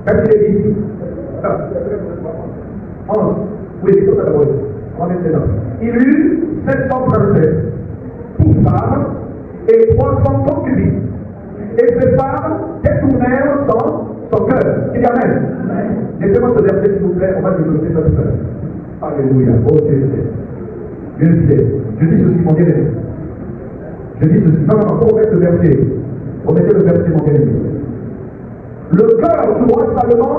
Quand il est ici, 11, oui, c'est ça d'abord. On va mettre dedans. Il eut 700 princesses pour femmes et 300 concubines. Et ces femmes détournèrent son cœur. Il y a même. Laissez-moi ce verset, s'il vous plaît, on va développer ça tout à l'heure. Alléluia. Oh Dieu. Dieu sait. Je dis ceci, mon bien-aimé. Je dis ceci. Non, faut remettre le verset. Remettez le verset, mon bien-aimé. Le cœur du roi Salomon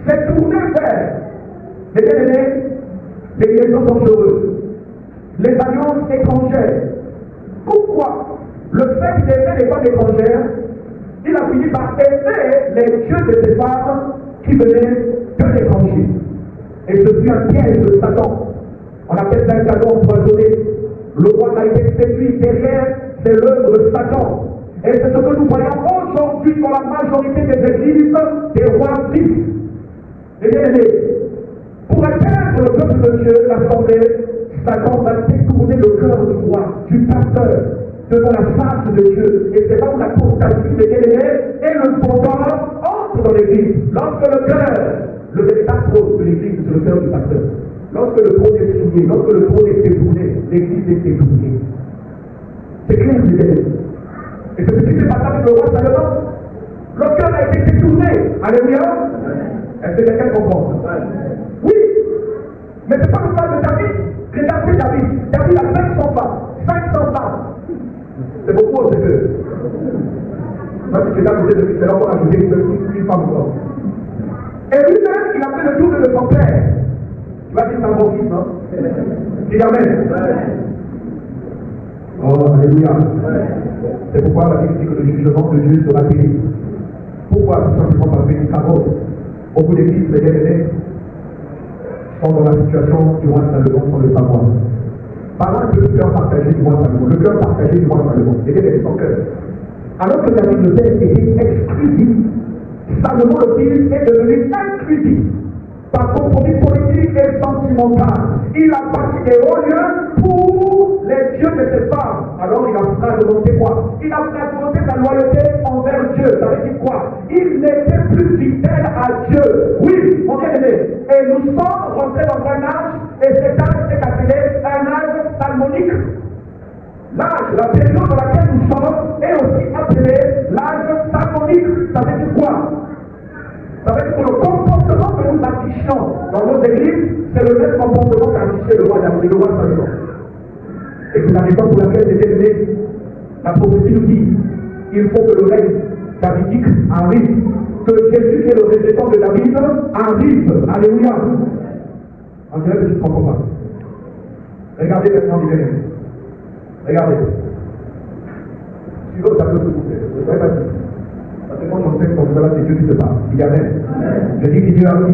s'est tourné vers les bien-aimés, les liaisons dangereuses, les alliances étrangères. Pourquoi? Le fait d'aimer les femmes étrangères, il a fini par aimer les dieux de ces femmes qui venaient de l'étranger. Et ce fut un piège de Satan. On appelle ça un cadeau empoisonné. Le roi a été séduit derrière, c'est l'œuvre de Satan. Et c'est ce que nous voyons aujourd'hui dans la majorité des églises des rois fils. Et bien aimés, pour atteindre le peuple de Dieu, l'assemblée, Satan va détourner le cœur du roi, du pasteur, devant la face de Dieu. Et c'est là où l'apostasie des bien-aimés et le bonheur entrent dans l'église. Lorsque le cœur, le véritable trône de l'église, c'est le cœur du pasteur. Lorsque le trône est souillé, lorsque le trône est détourné, l'église est détournée. C'est clair, les bien-aimés. Et c'est ce qui s'est passé avec le roi Salomon. Le cœur a été détourné. Alléluia. Est-ce que quelqu'un comprend? Oui. Mais ce n'est pas le cas de David. Regardez David. David a 500 femmes. 500 femmes. C'est beaucoup, c'est peu. Moi, si tu es à côté de lui, c'est encore ajouté une femme encore. Et lui-même, il a fait le tour de son père. Tu vas dire c'est un bon fils, non? Dis amen. Oh, alléluia. C'est pourquoi la Bible dit que le jugement de Dieu sera terrible. Pourquoi? Tout simplement parce que les travaux, beaucoup d'églises, les bien-aimés, sont dans la situation du roi Salomon sans le savoir. Parlant un peu du cœur partagé du roi Salomon, le cœur partagé du roi Salomon, et bien son cœur. Alors que David le père était exclusif, Salomon le fils est devenu inclusif. Par compromis politique et sentimental. Il a bâti des hauts lieux pour les dieux de ses femmes. Alors il a fragmenté quoi? Il a fragmenté sa loyauté envers Dieu. Ça veut dire quoi? Il n'était plus fidèle à Dieu. Oui, mon bien-aimé. Et nous sommes rentrés dans un âge, et cet âge est appelé un âge salmonique. L'âge, la période dans laquelle nous sommes est aussi appelé l'âge salmonique. Ça veut dire quoi? Ça veut dire que le comportement que nous affichons dans nos églises, c'est le même comportement qu'affichait le roi David, le roi Salomon. Et c'est la raison pour laquelle, les bien-aimés, la prophétie nous dit il faut que le règne davidique arrive, que Jésus, qui est le régétant de David, arrive. Alléluia. On dirait que tu ne comprends pas. Regardez maintenant, les bien-aimés. Regardez. Suivez au tableau, s'il vous plaît. Ne soyez pas dit. Parce que quand on sait que comme cela, c'est Dieu qui se parle. Il y a même. Je dis qu'il y a même.